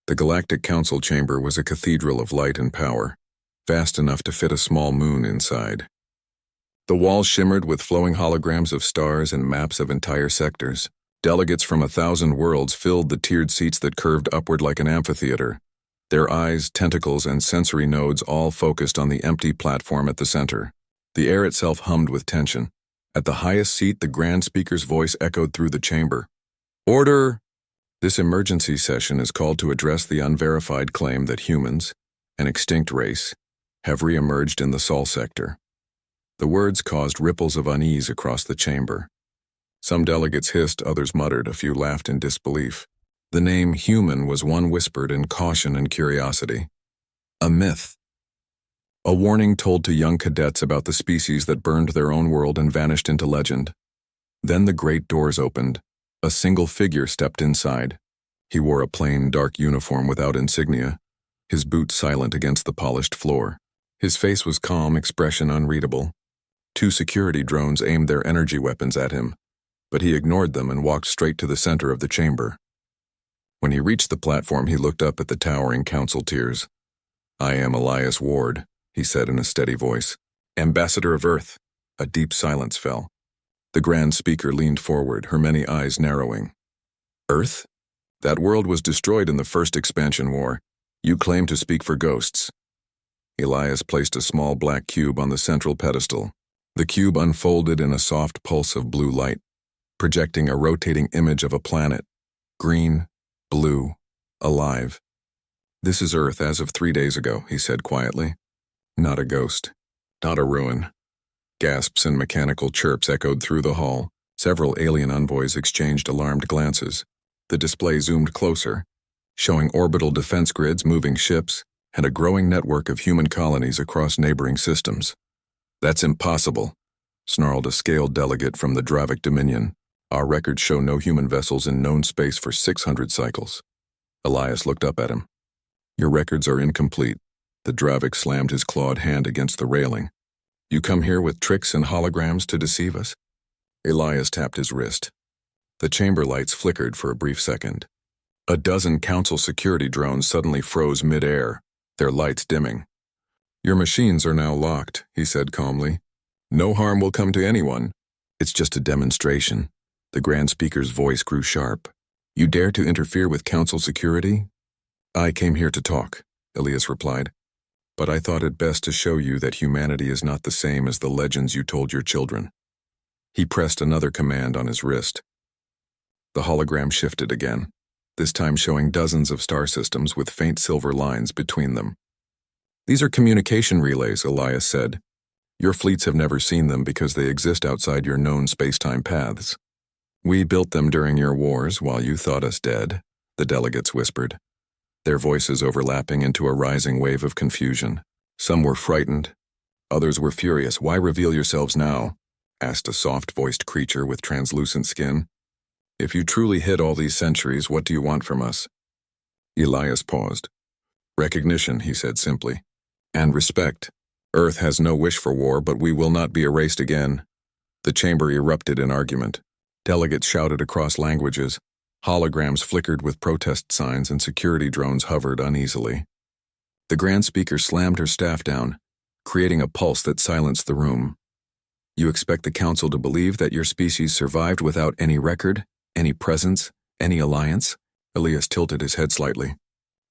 The Galactic Council chamber was a cathedral of light and power, vast enough to fit a small moon inside. The walls shimmered with flowing holograms of stars and maps of entire sectors. Delegates from 1,000 worlds filled the tiered seats that curved upward like an amphitheater, their eyes, tentacles, and sensory nodes all focused on the empty platform at the center. The air itself hummed with tension. At the highest seat, the Grand Speaker's voice echoed through the chamber. "Order! This emergency session is called to address the unverified claim that humans, an extinct race, have re-emerged in the Sol sector." The words caused ripples of unease across the chamber. Some delegates hissed, others muttered, a few laughed in disbelief. The name human was one whispered in caution and curiosity. A myth. A warning told to young cadets about the species that burned their own world and vanished into legend. Then the great doors opened. A single figure stepped inside. He wore a plain, dark uniform without insignia, his boots silent against the polished floor. His face was calm, expression unreadable. 2 security drones aimed their energy weapons at him, but he ignored them and walked straight to the center of the chamber. When he reached the platform, he looked up at the towering council tiers. "I am Elias Ward," he said in a steady voice. "Ambassador of Earth." A deep silence fell. The Grand Speaker leaned forward, her many eyes narrowing. "Earth? That world was destroyed in the first expansion war. You claim to speak for ghosts." Elias placed a small black cube on the central pedestal. The cube unfolded in a soft pulse of blue light, projecting a rotating image of a planet. Green, blue, alive. "This is Earth as of 3 days ago," he said quietly. "Not a ghost. Not a ruin." Gasps and mechanical chirps echoed through the hall. Several alien envoys exchanged alarmed glances. The display zoomed closer, showing orbital defense grids, moving ships, and a growing network of human colonies across neighboring systems. "That's impossible," snarled a scaled delegate from the Dravik Dominion. "Our records show no human vessels in known space for 600 cycles. Elias looked up at him. "Your records are incomplete." The Dravik slammed his clawed hand against the railing. "You come here with tricks and holograms to deceive us?" Elias tapped his wrist. The chamber lights flickered for a brief second. A dozen council security drones suddenly froze mid-air, their lights dimming. "Your machines are now locked," he said calmly. "No harm will come to anyone. It's just a demonstration." The Grand Speaker's voice grew sharp. "You dare to interfere with council security?" "I came here to talk," Elias replied. "But I thought it best to show you that humanity is not the same as the legends you told your children." He pressed another command on his wrist. The hologram shifted again, this time showing dozens of star systems with faint silver lines between them. "These are communication relays," Elias said. "Your fleets have never seen them because they exist outside your known space-time paths. We built them during your wars while you thought us dead," the delegates whispered, their voices overlapping into a rising wave of confusion. Some were frightened, others were furious. "Why reveal yourselves now?" asked a soft-voiced creature with translucent skin. "If you truly hid all these centuries, what do you want from us?" Elias paused. "Recognition," he said simply, "and respect. Earth has no wish for war, but we will not be erased again." The chamber erupted in argument. Delegates shouted across languages. Holograms flickered with protest signs and security drones hovered uneasily. The Grand Speaker slammed her staff down, creating a pulse that silenced the room. "You expect the Council to believe that your species survived without any record, any presence, any alliance?" Elias tilted his head slightly.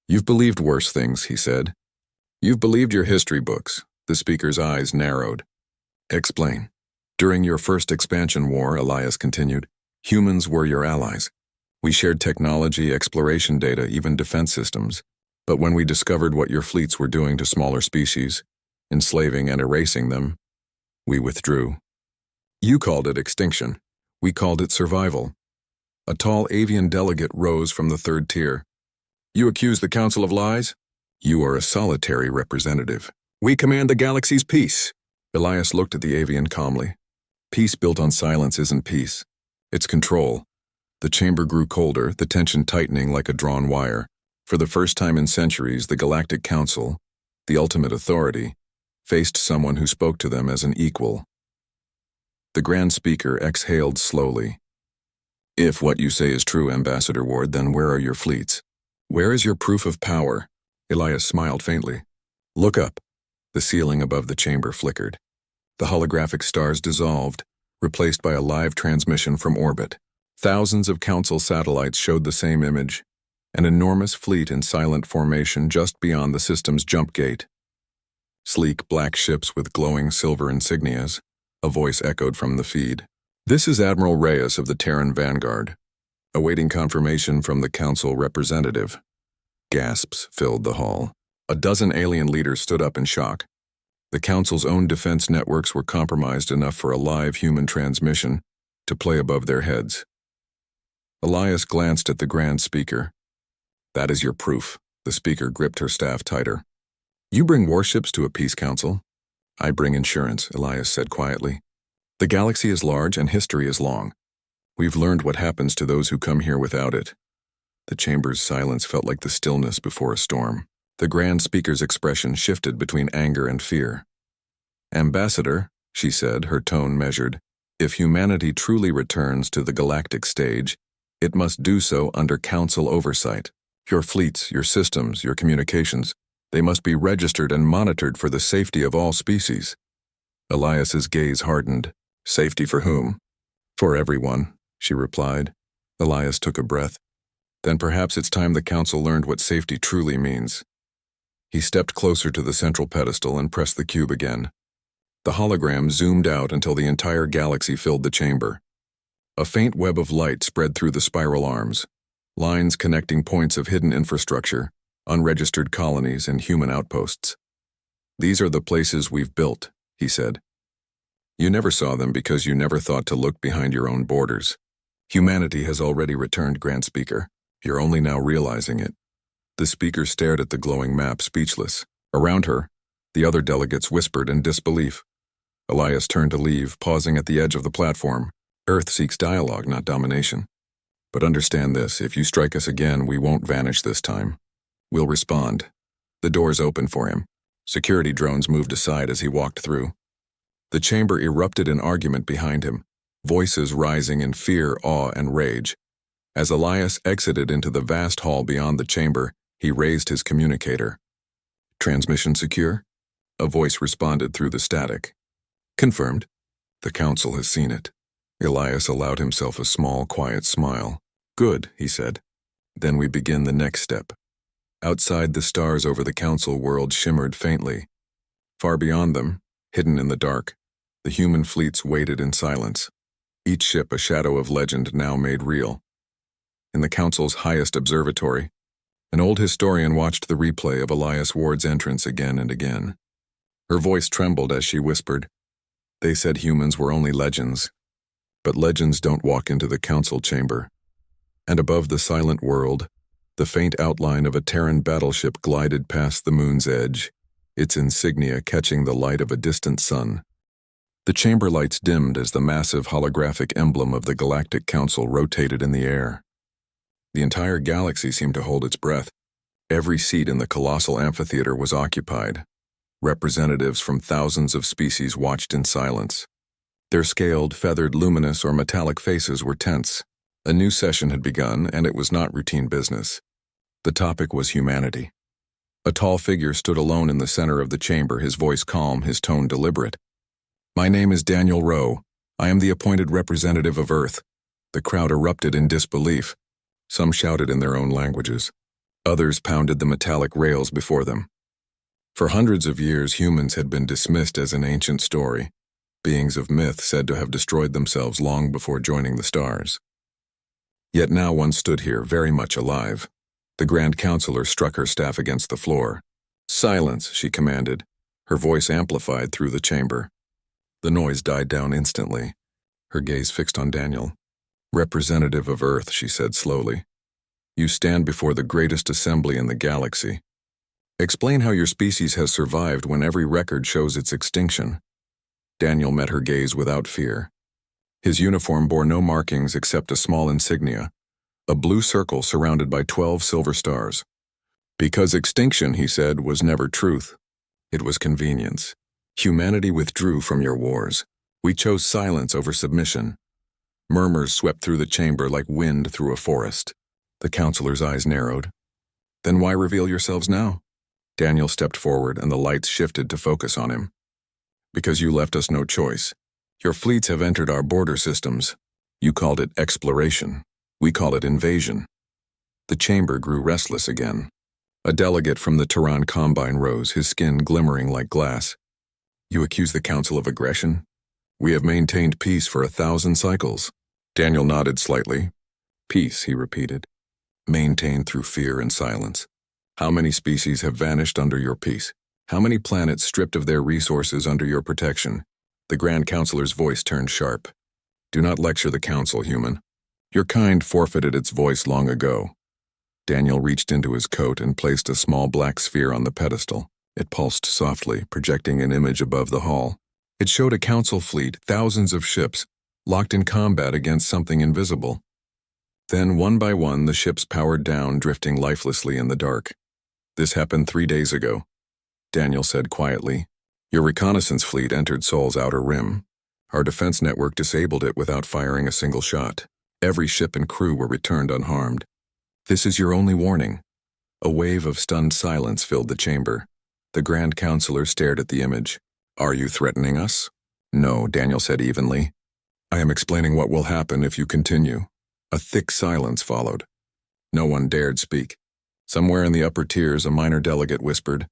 "You've believed worse things," he said. "You've believed your history books." The speaker's eyes narrowed. "Explain." "During your first expansion war," Elias continued, "humans were your allies. We shared technology, exploration data, even defense systems. But when we discovered what your fleets were doing to smaller species, enslaving and erasing them, we withdrew. You called it extinction. We called it survival." A tall avian delegate rose from the third tier. "You accuse the Council of lies? You are a solitary representative. We command the galaxy's peace." Elias looked at the avian calmly. "Peace built on silence isn't peace. It's control." The chamber grew colder, the tension tightening like a drawn wire. For the first time in centuries, the Galactic Council, the ultimate authority, faced someone who spoke to them as an equal. The Grand Speaker exhaled slowly. "If what you say is true, Ambassador Ward, then where are your fleets? Where is your proof of power? Elias smiled faintly. Look up. The ceiling above the chamber flickered. The holographic stars dissolved, replaced by a live transmission from orbit. Thousands of Council satellites showed the same image, an enormous fleet in silent formation just beyond the system's jump gate. Sleek black ships with glowing silver insignias, a voice echoed from the feed. This is Admiral Reyes of the Terran Vanguard, awaiting confirmation from the Council representative. Gasps filled the hall. A dozen alien leaders stood up in shock. The Council's own defense networks were compromised enough for a live human transmission to play above their heads. Elias glanced at the Grand Speaker. That is your proof. The speaker gripped her staff tighter. You bring warships to a peace council? I bring insurance, Elias said quietly. The galaxy is large and history is long. We've learned what happens to those who come here without it. The chamber's silence felt like the stillness before a storm. The Grand Speaker's expression shifted between anger and fear. Ambassador, she said, her tone measured, if humanity truly returns to the galactic stage, it must do so under Council oversight. Your fleets, your systems, your communications, they must be registered and monitored for the safety of all species. Elias's gaze hardened. Safety for whom? For everyone, she replied. Elias took a breath. Then perhaps it's time the Council learned what safety truly means. He stepped closer to the central pedestal and pressed the cube again. The hologram zoomed out until the entire galaxy filled the chamber. A faint web of light spread through the spiral arms, lines connecting points of hidden infrastructure, unregistered colonies, and human outposts. These are the places we've built, he said. You never saw them because you never thought to look behind your own borders. Humanity has already returned, Grand Speaker. You're only now realizing it. The speaker stared at the glowing map, speechless. Around her, the other delegates whispered in disbelief. Elias turned to leave, pausing at the edge of the platform. Earth seeks dialogue, not domination. But understand this, if you strike us again, we won't vanish this time. We'll respond. The doors opened for him. Security drones moved aside as he walked through. The chamber erupted in argument behind him, voices rising in fear, awe, and rage. As Elias exited into the vast hall beyond the chamber, he raised his communicator. Transmission secure? A voice responded through the static. Confirmed. The Council has seen it. Elias allowed himself a small, quiet smile. Good, he said. Then we begin the next step. Outside, the stars over the Council world shimmered faintly. Far beyond them, hidden in the dark, the human fleets waited in silence, each ship a shadow of legend now made real. In the Council's highest observatory, an old historian watched the replay of Elias Ward's entrance again and again. Her voice trembled as she whispered, They said humans were only legends, but legends don't walk into the Council chamber. And above the silent world, the faint outline of a Terran battleship glided past the moon's edge, its insignia catching the light of a distant sun. The chamber lights dimmed as the massive holographic emblem of the Galactic Council rotated in the air. The entire galaxy seemed to hold its breath. Every seat in the colossal amphitheater was occupied. Representatives from thousands of species watched in silence. Their scaled, feathered, luminous, or metallic faces were tense. A new session had begun, and it was not routine business. The topic was humanity. A tall figure stood alone in the center of the chamber, his voice calm, his tone deliberate. My name is Daniel Rowe. I am the appointed representative of Earth. The crowd erupted in disbelief. Some shouted in their own languages. Others pounded the metallic rails before them. For hundreds of years, humans had been dismissed as an ancient story, beings of myth said to have destroyed themselves long before joining the stars. Yet now one stood here, very much alive. The Grand Counselor struck her staff against the floor. Silence, she commanded, her voice amplified through the chamber. The noise died down instantly, her gaze fixed on Daniel. Representative of Earth, she said slowly. You stand before the greatest assembly in the galaxy. Explain how your species has survived when every record shows its extinction. Daniel met her gaze without fear. His uniform bore no markings except a small insignia, a blue circle surrounded by 12 silver stars. Because extinction, he said, was never truth. It was convenience. Humanity withdrew from your wars. We chose silence over submission. Murmurs swept through the chamber like wind through a forest. The counselor's eyes narrowed. Then why reveal yourselves now? Daniel stepped forward and the lights shifted to focus on him. Because you left us no choice. Your fleets have entered our border systems. You called it exploration. We call it invasion. The chamber grew restless again. A delegate from the Tehran Combine rose, his skin glimmering like glass. You accuse the Council of aggression? We have maintained peace for 1,000 cycles. Daniel nodded slightly. Peace, he repeated. Maintained through fear and silence. How many species have vanished under your peace? How many planets stripped of their resources under your protection? The Grand Counselor's voice turned sharp. Do not lecture the Council, human. Your kind forfeited its voice long ago. Daniel reached into his coat and placed a small black sphere on the pedestal. It pulsed softly, projecting an image above the hall. It showed a Council fleet, thousands of ships, locked in combat against something invisible. Then, one by one, the ships powered down, drifting lifelessly in the dark. This happened 3 days ago, Daniel said quietly. Your reconnaissance fleet entered Sol's outer rim. Our defense network disabled it without firing a single shot. Every ship and crew were returned unharmed. This is your only warning. A wave of stunned silence filled the chamber. The Grand Counselor stared at the image. Are you threatening us? No, Daniel said evenly. I am explaining what will happen if you continue. A thick silence followed. No one dared speak. Somewhere in the upper tiers, a minor delegate whispered,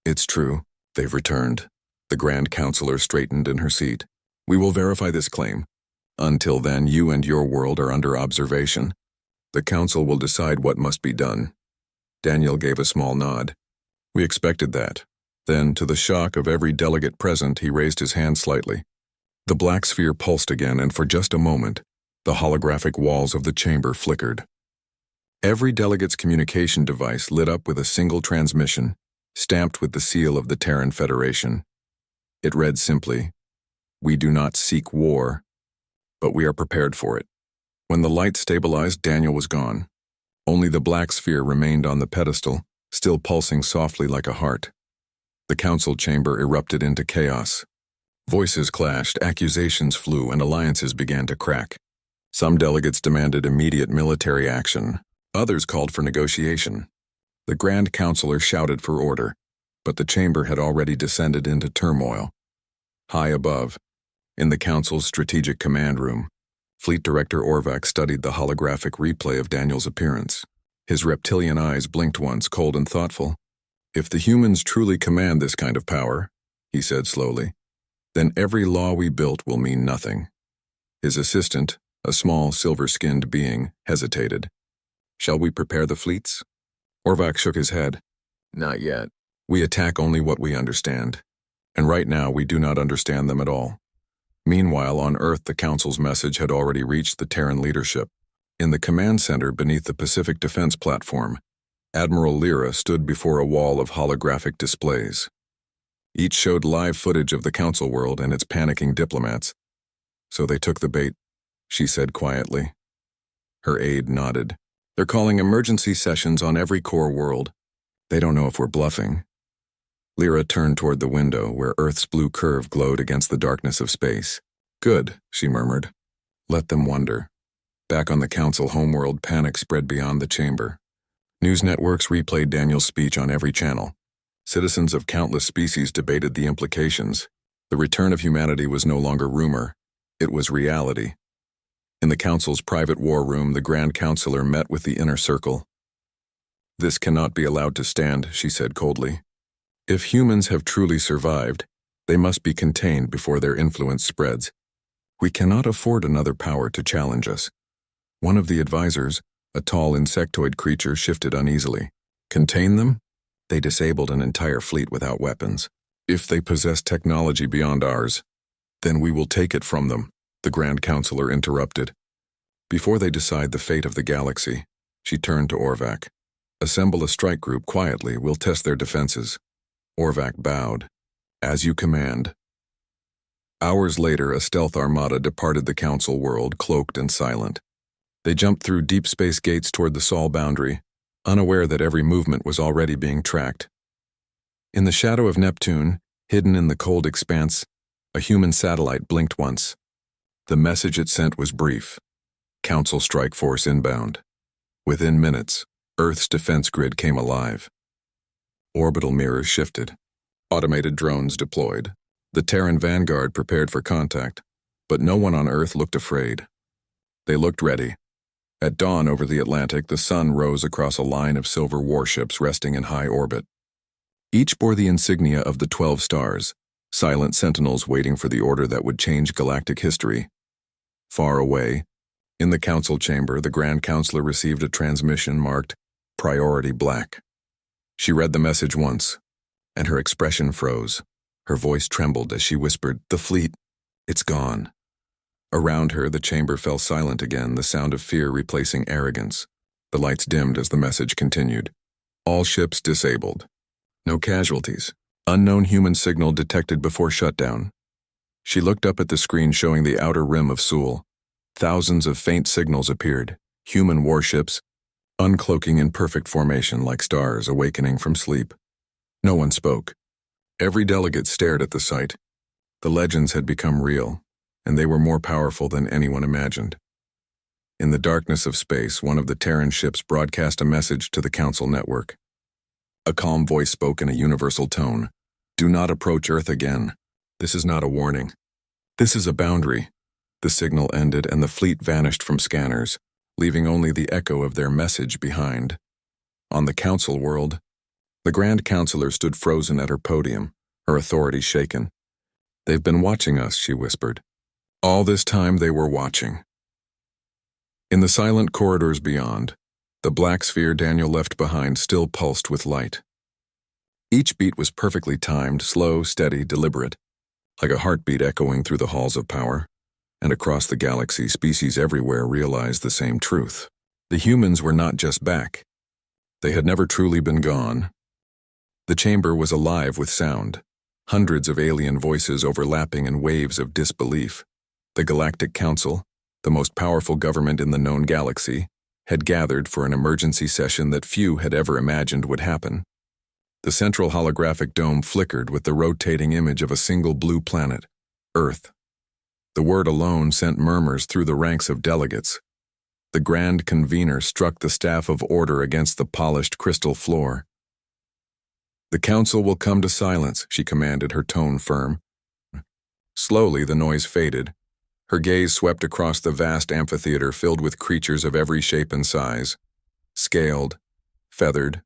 It's true, they've returned. The Grand Counselor straightened in her seat. We will verify this claim. Until then, you and your world are under observation. The Council will decide what must be done. Daniel gave a small nod. We expected that. Then, to the shock of every delegate present, he raised his hand slightly. The black sphere pulsed again, and for just a moment, the holographic walls of the chamber flickered. Every delegate's communication device lit up with a single transmission, stamped with the seal of the Terran Federation. It read simply, We do not seek war, but we are prepared for it. When the light stabilized, Daniel was gone. Only the black sphere remained on the pedestal, still pulsing softly like a heart. The council chamber erupted into chaos. Voices clashed, accusations flew, and alliances began to crack. Some delegates demanded immediate military action. Others called for negotiation. The Grand Counselor shouted for order, but the chamber had already descended into turmoil. High above, in the Council's strategic command room, Fleet Director Orvac studied the holographic replay of Daniel's appearance. His reptilian eyes blinked once, cold and thoughtful. If the humans truly command this kind of power, he said slowly, then every law we built will mean nothing. His assistant, a small, silver-skinned being, hesitated. Shall we prepare the fleets? Orvac shook his head. Not yet. We attack only what we understand. And right now we do not understand them at all. Meanwhile, on Earth, the Council's message had already reached the Terran leadership. In the command center beneath the Pacific Defense Platform, Admiral Lyra stood before a wall of holographic displays. Each showed live footage of the Council world and its panicking diplomats. So they took the bait, she said quietly. Her aide nodded. They're calling emergency sessions on every core world. They don't know if we're bluffing. Lyra turned toward the window where Earth's blue curve glowed against the darkness of space. Good, she murmured. Let them wonder. Back on the Council homeworld, panic spread beyond the chamber. News networks replayed Daniel's speech on every channel. Citizens of countless species debated the implications. The return of humanity was no longer rumor. It was reality. In the Council's private war room, the Grand Counselor met with the inner circle. This cannot be allowed to stand, she said coldly. If humans have truly survived, they must be contained before their influence spreads. We cannot afford another power to challenge us. One of the advisors, a tall insectoid creature, shifted uneasily. Contain them? They disabled an entire fleet without weapons. If they possess technology beyond ours, then we will take it from them, the Grand Counselor interrupted. Before they decide the fate of the galaxy, she turned to Orvac. Assemble a strike group quietly, we'll test their defenses. Orvac bowed. As you command. Hours later, a stealth armada departed the Council world, cloaked and silent. They jumped through deep space gates toward the Sol boundary, unaware that every movement was already being tracked. In the shadow of Neptune, hidden in the cold expanse, a human satellite blinked once. The message it sent was brief. Council strike force inbound. Within minutes, Earth's defense grid came alive. Orbital mirrors shifted. Automated drones deployed. The Terran vanguard prepared for contact, but no one on Earth looked afraid. They looked ready. At dawn over the Atlantic, the sun rose across a line of silver warships resting in high orbit. Each bore the insignia of the 12 stars, silent sentinels waiting for the order that would change galactic history. Far away, in the council chamber, the Grand Counselor received a transmission marked Priority Black. She read the message once, and her expression froze. Her voice trembled as she whispered, "The fleet, it's gone." Around her, the chamber fell silent again, the sound of fear replacing arrogance. The lights dimmed as the message continued. All ships disabled. No casualties. Unknown human signal detected before shutdown. She looked up at the screen showing the outer rim of Sul. Thousands of faint signals appeared. Human warships, uncloaking in perfect formation like stars awakening from sleep. No one spoke. Every delegate stared at the sight. The legends had become real, and they were more powerful than anyone imagined. In the darkness of space, one of the Terran ships broadcast a message to the Council network. A calm voice spoke in a universal tone. "Do not approach Earth again. This is not a warning. This is a boundary." The signal ended and the fleet vanished from scanners, leaving only the echo of their message behind. On the Council world, the Grand Counselor stood frozen at her podium, her authority shaken. "They've been watching us," she whispered. All this time they were watching. In the silent corridors beyond, the black sphere Daniel left behind still pulsed with light. Each beat was perfectly timed, slow, steady, deliberate, like a heartbeat echoing through the halls of power. And across the galaxy, species everywhere realized the same truth. The humans were not just back. They had never truly been gone. The chamber was alive with sound, hundreds of alien voices overlapping in waves of disbelief. The Galactic Council, the most powerful government in the known galaxy, had gathered for an emergency session that few had ever imagined would happen. The central holographic dome flickered with the rotating image of a single blue planet, Earth. The word alone sent murmurs through the ranks of delegates. The Grand Convener struck the staff of order against the polished crystal floor. "The Council will come to silence," she commanded, her tone firm. Slowly the noise faded. Her gaze swept across the vast amphitheater filled with creatures of every shape and size. Scaled, feathered,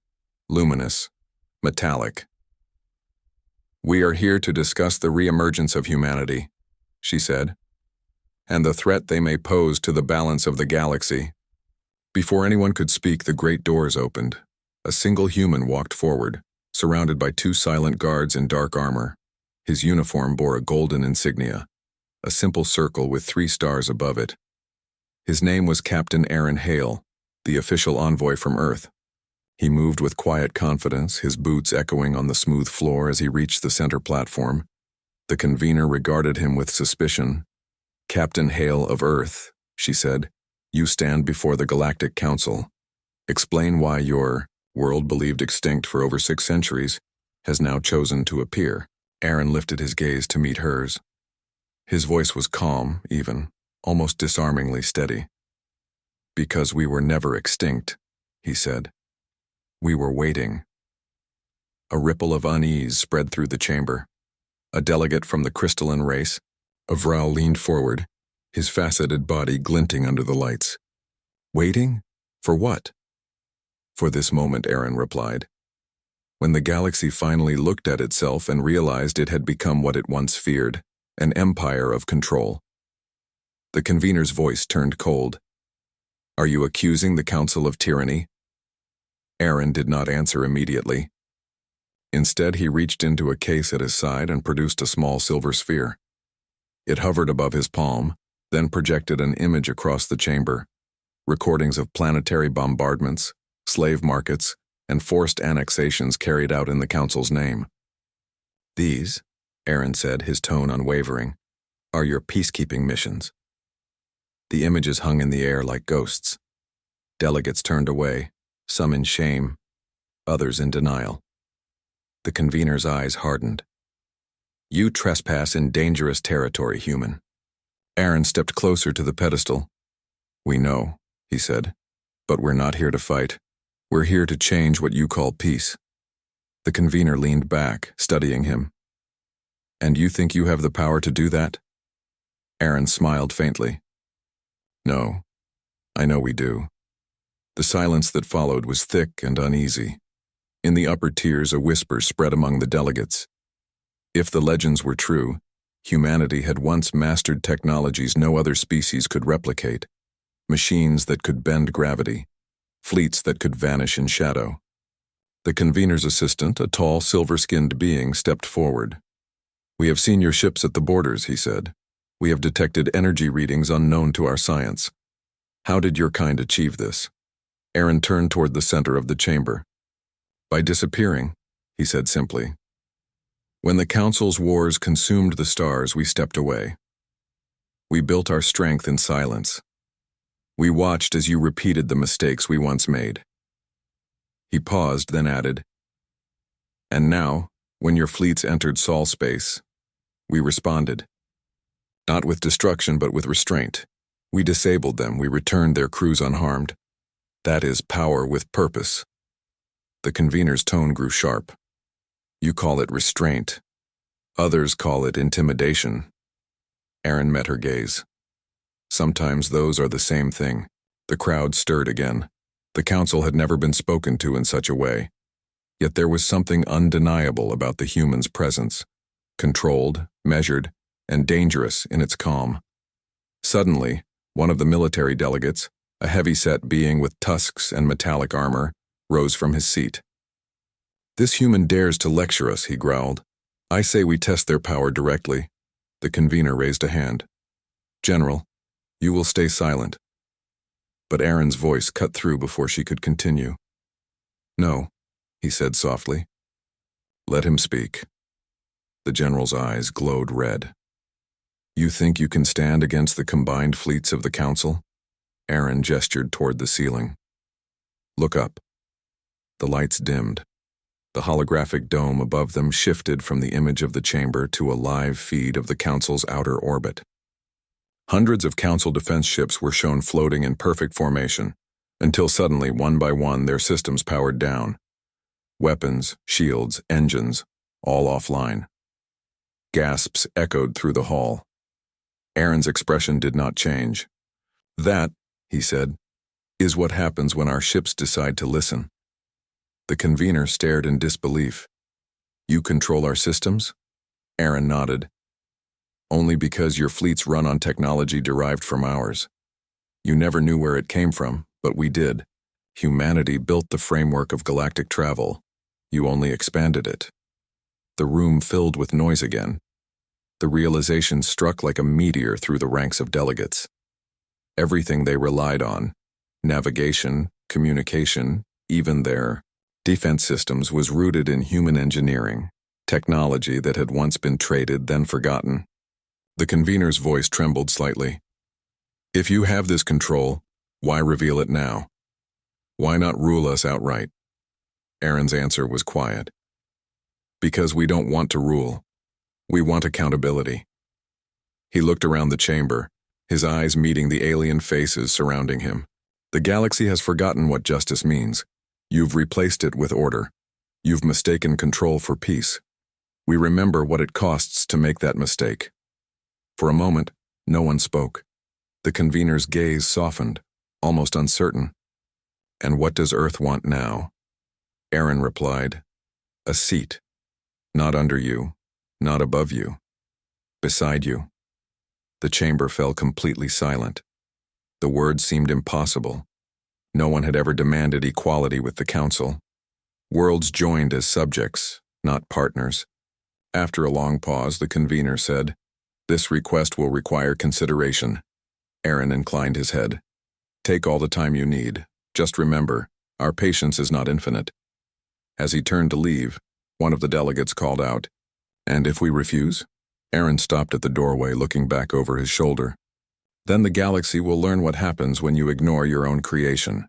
luminous, metallic. "We are here to discuss the reemergence of humanity," she said, "and the threat they may pose to the balance of the galaxy." Before anyone could speak, the great doors opened. A single human walked forward, surrounded by two silent guards in dark armor. His uniform bore a golden insignia, a simple circle with 3 stars above it. His name was Captain Aaron Hale, the official envoy from Earth. He moved with quiet confidence, his boots echoing on the smooth floor as he reached the center platform. The convener regarded him with suspicion. "Captain Hale of Earth," she said, "you stand before the Galactic Council. Explain why your world, believed extinct for over 6 centuries, has now chosen to appear." Aaron lifted his gaze to meet hers. His voice was calm, even, almost disarmingly steady. "Because we were never extinct," he said. "We were waiting." A ripple of unease spread through the chamber. A delegate from the crystalline race, Avral, leaned forward, his faceted body glinting under the lights. "Waiting? For what?" "For this moment," Aaron replied. "When the galaxy finally looked at itself and realized it had become what it once feared, an empire of control." The convener's voice turned cold. "Are you accusing the Council of tyranny?" Aaron did not answer immediately. Instead, he reached into a case at his side and produced a small silver sphere. It hovered above his palm, then projected an image across the chamber. Recordings of planetary bombardments, slave markets, and forced annexations carried out in the Council's name. "These," Aaron said, his tone unwavering, "are your peacekeeping missions." The images hung in the air like ghosts. Delegates turned away, some in shame, others in denial. The convener's eyes hardened. "You trespass in dangerous territory, human." Aaron stepped closer to the pedestal. "We know," he said, "but we're not here to fight. We're here to change what you call peace. The convener leaned back, studying him. And you think you have the power to do that? Aaron smiled faintly. No, I know we do. The silence that followed was thick and uneasy. In the upper tiers, a whisper spread among the delegates. If the legends were true, humanity had once mastered technologies no other species could replicate. Machines that could bend gravity, fleets that could vanish in shadow. The convener's assistant, a tall, silver-skinned being, stepped forward. We have seen your ships at the borders, he said. We have detected energy readings unknown to our science. How did your kind achieve this? Aaron turned toward the center of the chamber. By disappearing, he said simply. When the Council's wars consumed the stars, we stepped away. We built our strength in silence. We watched as you repeated the mistakes we once made. He paused, then added, and now, when your fleets entered Sol space, we responded. Not with destruction, but with restraint. We disabled them, we returned their crews unharmed. That is power with purpose. The convener's tone grew sharp. You call it restraint. Others call it intimidation. Aaron met her gaze. Sometimes those are the same thing. The crowd stirred again. The council had never been spoken to in such a way. Yet there was something undeniable about the human's presence, controlled, measured, and dangerous in its calm. Suddenly, one of the military delegates, a heavy-set being with tusks and metallic armor, rose from his seat. This human dares to lecture us, he growled. I say we test their power directly. The convener raised a hand. General, you will stay silent. But Aaron's voice cut through before she could continue. No, he said softly. Let him speak. The general's eyes glowed red. You think you can stand against the combined fleets of the council? Aaron gestured toward the ceiling. Look up. The lights dimmed. The holographic dome above them shifted from the image of the chamber to a live feed of the council's outer orbit. Hundreds of council defense ships were shown floating in perfect formation, until suddenly, one by one, their systems powered down. Weapons, shields, engines, all offline. Gasps echoed through the hall. Aaron's expression did not change. That, he said, is what happens when our ships decide to listen. The convener stared in disbelief. You control our systems? Aaron nodded. Only because your fleets run on technology derived from ours. You never knew where it came from, but we did. Humanity built the framework of galactic travel. You only expanded it. The room filled with noise again. The realization struck like a meteor through the ranks of delegates. Everything they relied on, navigation, communication, even their defense systems, was rooted in human engineering, technology that had once been traded, then forgotten. The convener's voice trembled slightly. If you have this control, why reveal it now? Why not rule us outright? Aaron's answer was quiet. Because we don't want to rule. We want accountability. He looked around the chamber, his eyes meeting the alien faces surrounding him. The galaxy has forgotten what justice means. You've replaced it with order. You've mistaken control for peace. We remember what it costs to make that mistake. For a moment, no one spoke. The convener's gaze softened, almost uncertain. And what does Earth want now? Aaron replied, a seat. Not under you, not above you. Beside you. The chamber fell completely silent. The words seemed impossible. No one had ever demanded equality with the council. Worlds joined as subjects, not partners. After a long pause, the convener said, this request will require consideration. Aaron inclined his head. Take all the time you need. Just remember, our patience is not infinite. As he turned to leave, one of the delegates called out, and if we refuse? Aaron stopped at the doorway, looking back over his shoulder. Then the galaxy will learn what happens when you ignore your own creation.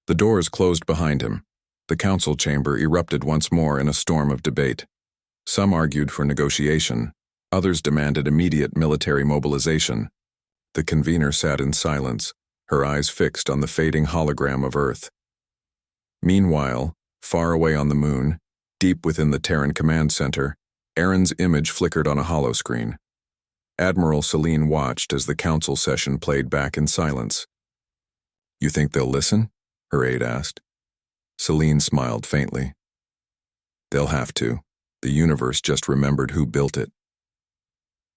The doors closed behind him. The council chamber erupted once more in a storm of debate. Some argued for negotiation. Others demanded immediate military mobilization. The convener sat in silence, her eyes fixed on the fading hologram of Earth. Meanwhile, far away on the moon, deep within the Terran Command Center, Aaron's image flickered on a holoscreen. Admiral Celine watched as the council session played back in silence. "You think they'll listen?" her aide asked. Celine smiled faintly. "They'll have to. The universe just remembered who built it."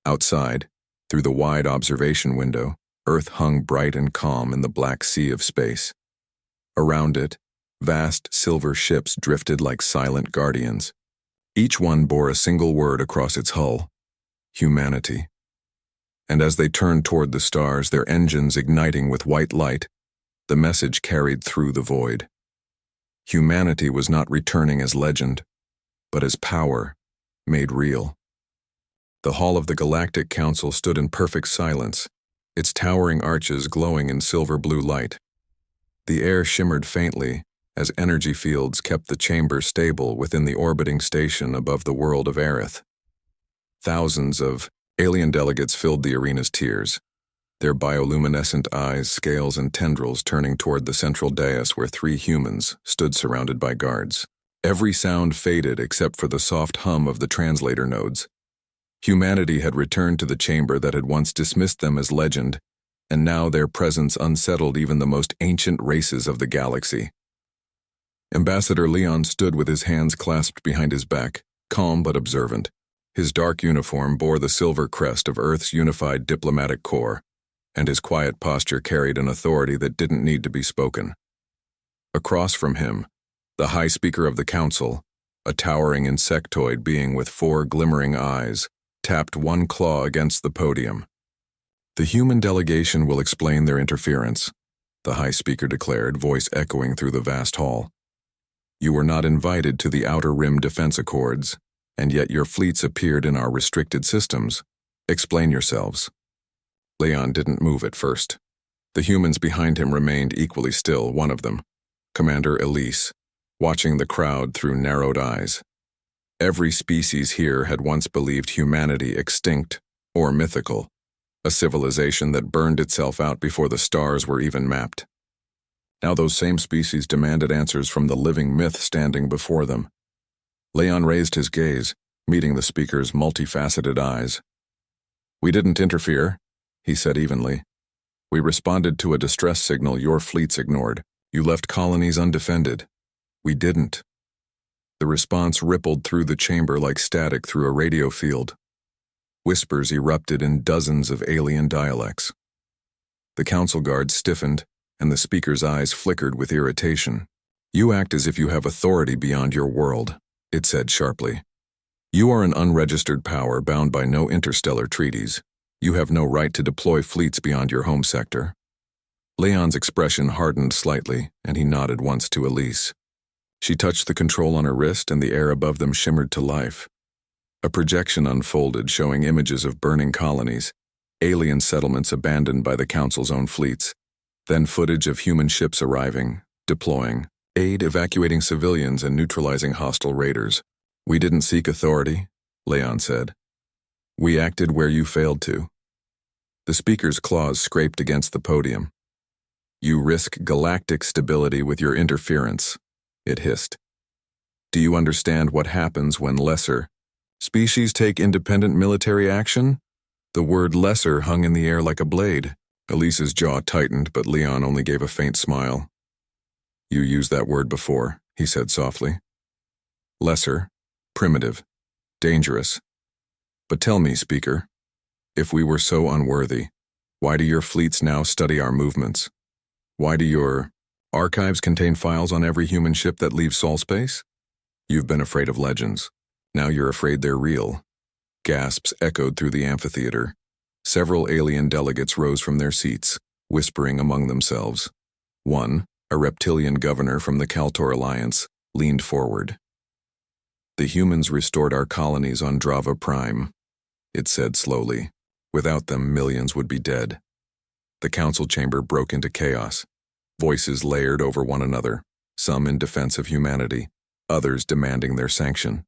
Outside, through the wide observation window, Earth hung bright and calm in the black sea of space. Around it, vast silver ships drifted like silent guardians. Each one bore a single word across its hull: humanity. And as they turned toward the stars, their engines igniting with white light, the message carried through the void. Humanity was not returning as legend, but as power, made real. The hall of the Galactic Council stood in perfect silence, its towering arches glowing in silver-blue light. The air shimmered faintly as energy fields kept the chamber stable within the orbiting station above the world of Aerith. Thousands of alien delegates filled the arena's tiers, their bioluminescent eyes, scales, and tendrils turning toward the central dais where 3 humans stood surrounded by guards. Every sound faded except for the soft hum of the translator nodes. Humanity had returned to the chamber that had once dismissed them as legend, and now their presence unsettled even the most ancient races of the galaxy. Ambassador Leon stood with his hands clasped behind his back, calm but observant. His dark uniform bore the silver crest of Earth's unified diplomatic corps, and his quiet posture carried an authority that didn't need to be spoken. Across from him, the High Speaker of the Council, a towering insectoid being with 4 glimmering eyes, tapped one claw against the podium. "The human delegation will explain their interference," the High Speaker declared, voice echoing through the vast hall. "You were not invited to the Outer Rim Defense Accords, and yet your fleets appeared in our restricted systems. Explain yourselves." Leon didn't move at first. The humans behind him remained equally still, one of them, Commander Elise, watching the crowd through narrowed eyes. Every species here had once believed humanity extinct or mythical, a civilization that burned itself out before the stars were even mapped. Now those same species demanded answers from the living myth standing before them. Leon raised his gaze, meeting the speaker's multifaceted eyes. "We didn't interfere," he said evenly. "We responded to a distress signal your fleets ignored. You left colonies undefended. We didn't." The response rippled through the chamber like static through a radio field. Whispers erupted in dozens of alien dialects. The council guards stiffened, and the speaker's eyes flickered with irritation. "You act as if you have authority beyond your world," it said sharply. "You are an unregistered power bound by no interstellar treaties. You have no right to deploy fleets beyond your home sector." Leon's expression hardened slightly, and he nodded once to Elise. She touched the control on her wrist, and the air above them shimmered to life. A projection unfolded showing images of burning colonies, alien settlements abandoned by the Council's own fleets, then footage of human ships arriving, deploying, aid evacuating civilians and neutralizing hostile raiders. "We didn't seek authority," Leon said. "We acted where you failed to." The speaker's claws scraped against the podium. "You risk galactic stability with your interference," it hissed. "Do you understand what happens when lesser species take independent military action?" The word lesser hung in the air like a blade. Elise's jaw tightened, but Leon only gave a faint smile. "You used that word before," he said softly. "Lesser, primitive, dangerous. But tell me, Speaker, if we were so unworthy, why do your fleets now study our movements? Why do your archives contain files on every human ship that leaves Sol space? You've been afraid of legends. Now you're afraid they're real." Gasps echoed through the amphitheater. Several alien delegates rose from their seats, whispering among themselves. One, a reptilian governor from the Kaltor Alliance, leaned forward. "The humans restored our colonies on Drava Prime," it said slowly. "Without them, millions would be dead." The council chamber broke into chaos. Voices layered over one another, some in defense of humanity, others demanding their sanction.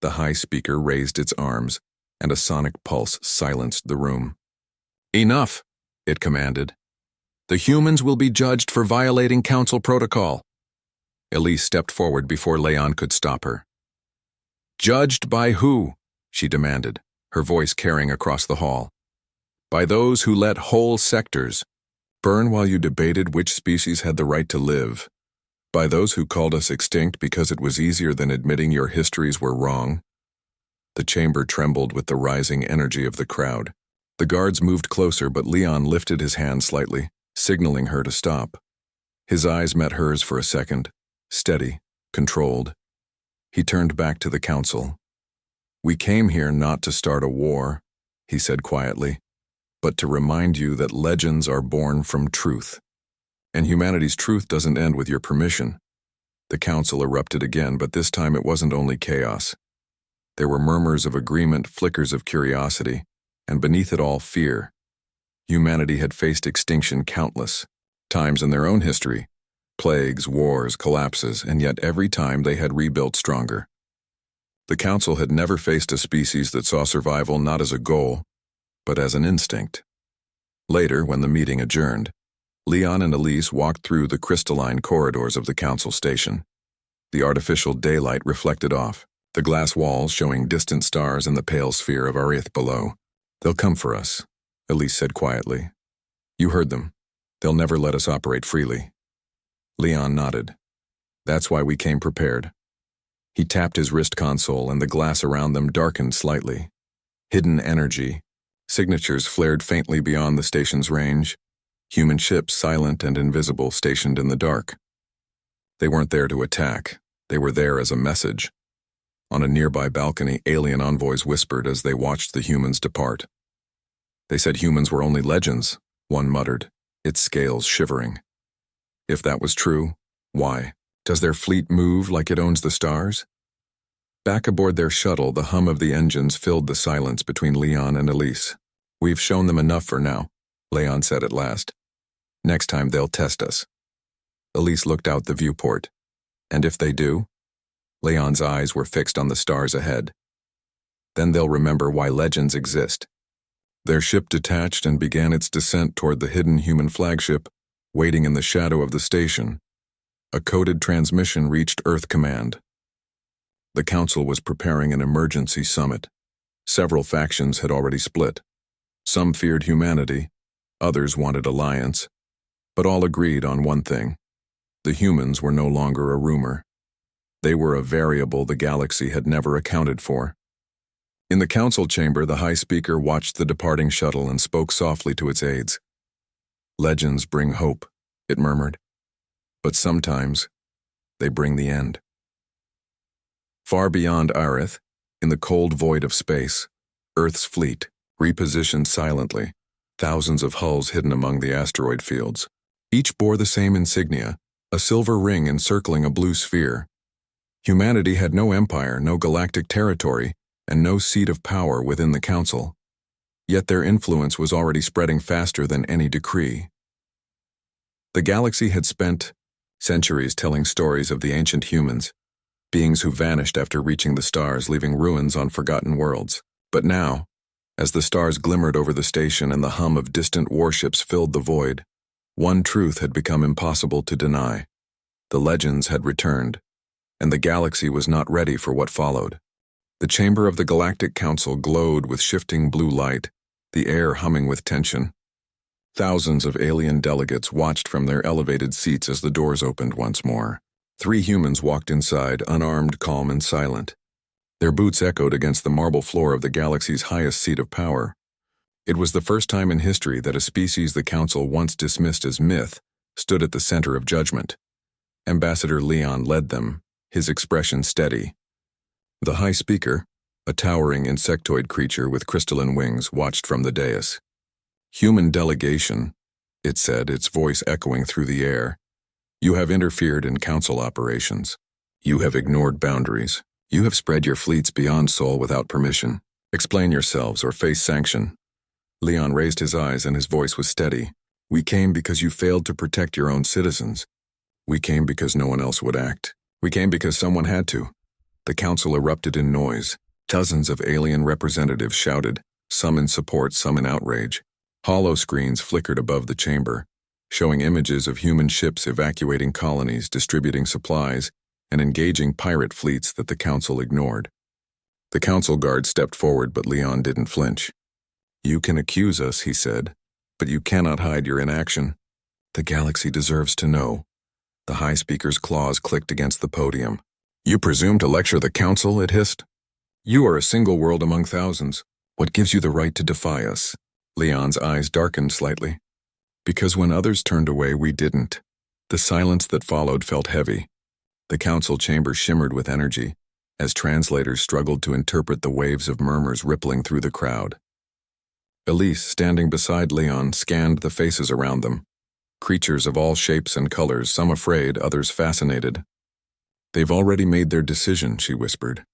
The High Speaker raised its arms, and a sonic pulse silenced the room. "Enough," it commanded. "The humans will be judged for violating council protocol." Elise stepped forward before Leon could stop her. "Judged by who?" she demanded, her voice carrying across the hall. "By those who let whole sectors burn while you debated which species had the right to live. By those who called us extinct because it was easier than admitting your histories were wrong." The chamber trembled with the rising energy of the crowd. The guards moved closer, but Leon lifted his hand slightly, signaling her to stop. His eyes met hers for a second, steady, controlled. He turned back to the council. "We came here not to start a war," he said quietly, "but to remind you that legends are born from truth. And humanity's truth doesn't end with your permission." The council erupted again, but this time it wasn't only chaos. There were murmurs of agreement, flickers of curiosity, and beneath it all, fear. Humanity had faced extinction countless times in their own history, plagues, wars, collapses, and yet every time they had rebuilt stronger. The council had never faced a species that saw survival not as a goal, but as an instinct. Later, when the meeting adjourned, Leon and Elise walked through the crystalline corridors of the council station. The artificial daylight reflected off, the glass walls showing distant stars and the pale sphere of Arith below. "They'll come for us," Elise said quietly. "You heard them. They'll never let us operate freely." Leon nodded. "That's why we came prepared." He tapped his wrist console and the glass around them darkened slightly. Hidden energy. Signatures flared faintly beyond the station's range. Human ships, silent and invisible, stationed in the dark. They weren't there to attack. They were there as a message. On a nearby balcony, alien envoys whispered as they watched the humans depart. "They said humans were only legends," one muttered, its scales shivering. If that was true, why? Does their fleet move like it owns the stars? Back aboard their shuttle, the hum of the engines filled the silence between Leon and Elise. "We've shown them enough for now," Leon said at last. "Next time they'll test us." Elise looked out the viewport. "And if they do?" Leon's eyes were fixed on the stars ahead. "Then they'll remember why legends exist." Their ship detached and began its descent toward the hidden human flagship, waiting in the shadow of the station. A coded transmission reached Earth Command. The council was preparing an emergency summit. Several factions had already split. Some feared humanity, others wanted alliance, but all agreed on one thing. The humans were no longer a rumor. They were a variable the galaxy had never accounted for. In the council chamber, the high speaker watched the departing shuttle and spoke softly to its aides. "Legends bring hope," it murmured, "but sometimes they bring the end." Far beyond Arith, in the cold void of space, Earth's fleet repositioned silently, thousands of hulls hidden among the asteroid fields. Each bore the same insignia, a silver ring encircling a blue sphere. Humanity had no empire, no galactic territory, and no seat of power within the council. Yet their influence was already spreading faster than any decree. The galaxy had spent centuries telling stories of the ancient humans, beings who vanished after reaching the stars, leaving ruins on forgotten worlds. But now, as the stars glimmered over the station and the hum of distant warships filled the void, one truth had become impossible to deny. The legends had returned, and the galaxy was not ready for what followed. The chamber of the Galactic Council glowed with shifting blue light, the air humming with tension. Thousands of alien delegates watched from their elevated seats as the doors opened once more. 3 humans walked inside, unarmed, calm, and silent. Their boots echoed against the marble floor of the galaxy's highest seat of power. It was the first time in history that a species the Council once dismissed as myth stood at the center of judgment. Ambassador Leon led them, his expression steady. The high speaker, a towering insectoid creature with crystalline wings, watched from the dais. "Human delegation," it said, its voice echoing through the air. "You have interfered in council operations. You have ignored boundaries. You have spread your fleets beyond Sol without permission. Explain yourselves or face sanction." Leon raised his eyes and his voice was steady. "We came because you failed to protect your own citizens. We came because no one else would act. We came because someone had to." The council erupted in noise. Dozens of alien representatives shouted, some in support, some in outrage. Hollow screens flickered above the chamber. showing images of human ships evacuating colonies, distributing supplies, and engaging pirate fleets that the Council ignored. The Council guard stepped forward, but Leon didn't flinch. "You can accuse us," he said, "but you cannot hide your inaction. The galaxy deserves to know." The High Speaker's claws clicked against the podium. "You presume to lecture the Council?" it hissed. "You are a single world among thousands. What gives you the right to defy us?" Leon's eyes darkened slightly. "Because when others turned away, we didn't." The silence that followed felt heavy. The Council chamber shimmered with energy, as translators struggled to interpret the waves of murmurs rippling through the crowd. Elise, standing beside Leon, scanned the faces around them. Creatures of all shapes and colors, some afraid, others fascinated. "They've already made their decision," she whispered.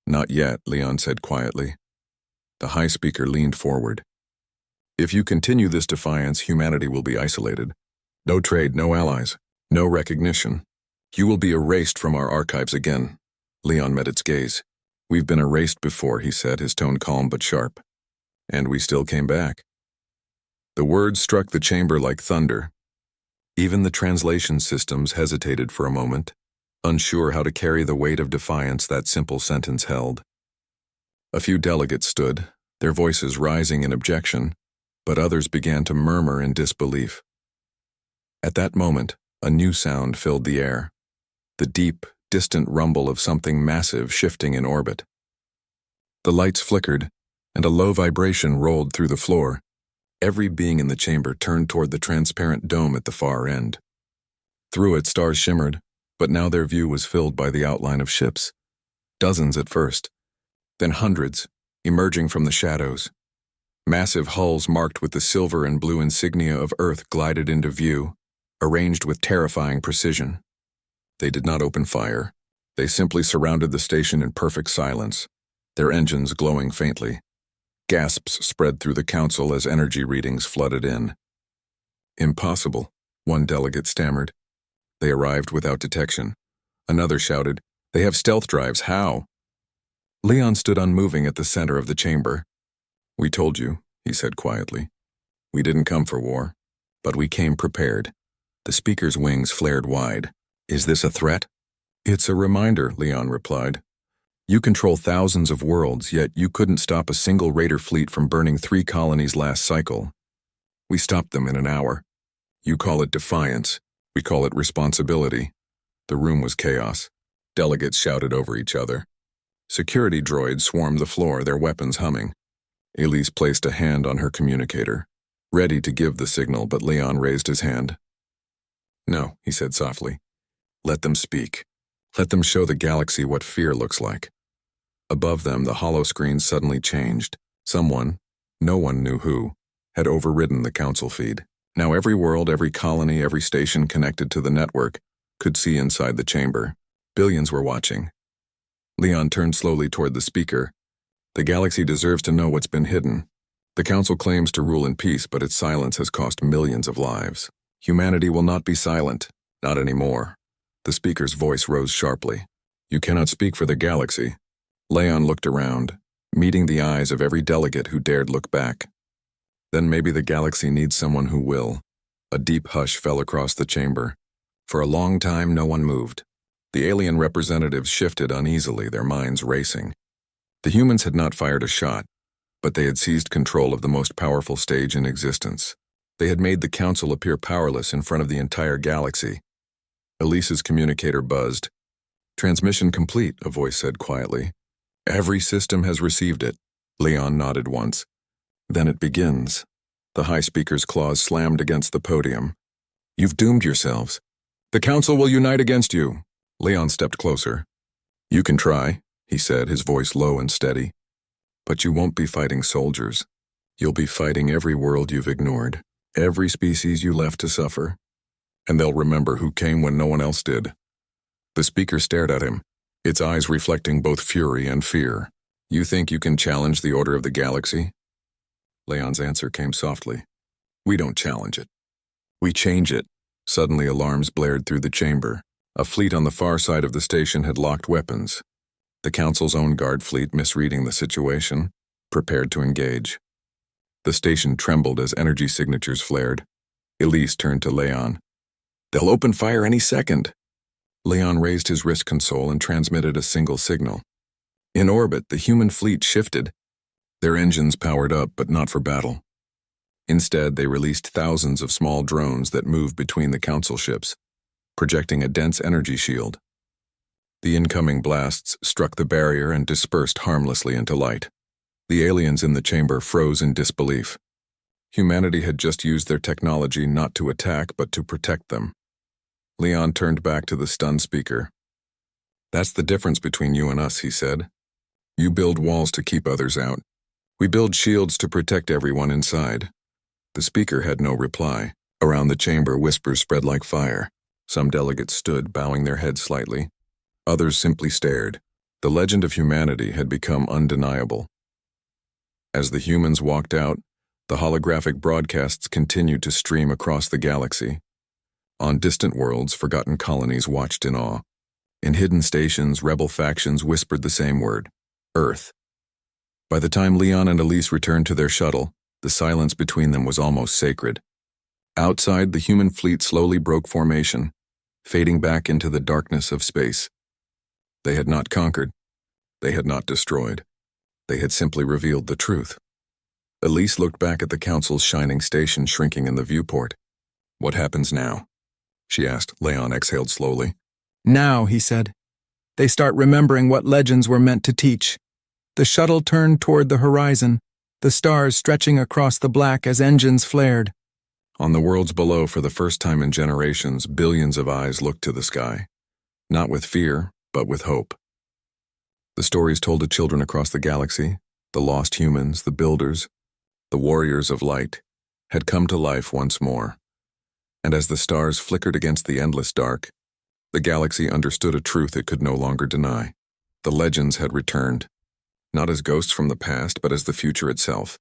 "Not yet," Leon said quietly. The High Speaker leaned forward. "If you continue this defiance, humanity will be isolated. No trade, no allies, no recognition. You will be erased from our archives again." Leon met its gaze. "We've been erased before," he said, his tone calm but sharp. "And we still came back." The words struck the chamber like thunder. Even the translation systems hesitated for a moment, unsure how to carry the weight of defiance that simple sentence held. A few delegates stood, their voices rising in objection, but others began to murmur in disbelief. At that moment, a new sound filled the air. The deep, distant rumble of something massive shifting in orbit. The lights flickered, and a low vibration rolled through the floor. Every being in the chamber turned toward the transparent dome at the far end. Through it, stars shimmered, but now their view was filled by the outline of ships. Dozens at first, then hundreds, emerging from the shadows. Massive hulls marked with the silver and blue insignia of Earth glided into view, arranged with terrifying precision. They did not open fire. They simply surrounded the station in perfect silence, their engines glowing faintly. Gasps spread through the Council as energy readings flooded in. "Impossible," one delegate stammered. "They arrived without detection." Another shouted, "They have stealth drives, how?" Leon stood unmoving at the center of the chamber. "We told you," he said quietly. "We didn't come for war, but we came prepared." The speaker's wings flared wide. "Is this a threat?" "It's a reminder," Leon replied. "You control thousands of worlds, yet you couldn't stop a single raider fleet from burning 3 colonies last cycle. We stopped them in an hour. You call it defiance. We call it responsibility." The room was chaos. Delegates shouted over each other. Security droids swarmed the floor, their weapons humming. Elise placed a hand on her communicator, ready to give the signal, but Leon raised his hand. "No," he said softly. "Let them speak. Let them show the galaxy what fear looks like." Above them, the hollow screen suddenly changed. Someone, no one knew who, had overridden the Council feed. Now every world, every colony, every station connected to the network could see inside the chamber. Billions were watching. Leon turned slowly toward the speaker. "The galaxy deserves to know what's been hidden. The Council claims to rule in peace, but its silence has cost millions of lives. Humanity will not be silent, not anymore." The speaker's voice rose sharply. "You cannot speak for the galaxy." Leon looked around, meeting the eyes of every delegate who dared look back. "Then maybe the galaxy needs someone who will." A deep hush fell across the chamber. For a long time, no one moved. The alien representatives shifted uneasily, their minds racing. The humans had not fired a shot, but they had seized control of the most powerful stage in existence. They had made the Council appear powerless in front of the entire galaxy. Elise's communicator buzzed. "Transmission complete," a voice said quietly. "Every system has received it." Leon nodded once. "Then it begins." The High Speaker's claws slammed against the podium. "You've doomed yourselves. The Council will unite against you." Leon stepped closer. "You can try," he said, his voice low and steady. "But you won't be fighting soldiers. You'll be fighting every world you've ignored, every species you left to suffer. And they'll remember who came when no one else did." The speaker stared at him, its eyes reflecting both fury and fear. "You think you can challenge the order of the galaxy?" Leon's answer came softly. "We don't challenge it. We change it." Suddenly alarms blared through the chamber. A fleet on the far side of the station had locked weapons. The Council's own guard fleet, misreading the situation, prepared to engage. The station trembled as energy signatures flared. Elise turned to Leon. "They'll open fire any second." Leon raised his wrist console and transmitted a single signal. In orbit, the human fleet shifted. Their engines powered up, but not for battle. Instead, they released thousands of small drones that moved between the council ships, projecting a dense energy shield. The incoming blasts struck the barrier and dispersed harmlessly into light. The aliens in the chamber froze in disbelief. Humanity had just used their technology not to attack, but to protect them. Leon turned back to the stunned speaker. "That's the difference between you and us," he said. "You build walls to keep others out. We build shields to protect everyone inside." The speaker had no reply. Around the chamber, whispers spread like fire. Some delegates stood, bowing their heads slightly. Others simply stared. The legend of humanity had become undeniable. As the humans walked out, the holographic broadcasts continued to stream across the galaxy. On distant worlds, forgotten colonies watched in awe. In hidden stations, rebel factions whispered the same word: Earth. By the time Leon and Elise returned to their shuttle, the silence between them was almost sacred. Outside, the human fleet slowly broke formation, fading back into the darkness of space. They had not conquered. They had not destroyed. They had simply revealed the truth. Elise looked back at the council's shining station shrinking in the viewport. "What happens now?" she asked. Leon exhaled slowly. "Now," he said, "they start remembering what legends were meant to teach." The shuttle turned toward the horizon, the stars stretching across the black as engines flared. On the worlds below, for the first time in generations, billions of eyes looked to the sky. Not with fear, but with hope. The stories told to children across the galaxy, the lost humans, the builders, the warriors of light, had come to life once more. And as the stars flickered against the endless dark, the galaxy understood a truth it could no longer deny. The legends had returned, not as ghosts from the past, but as the future itself.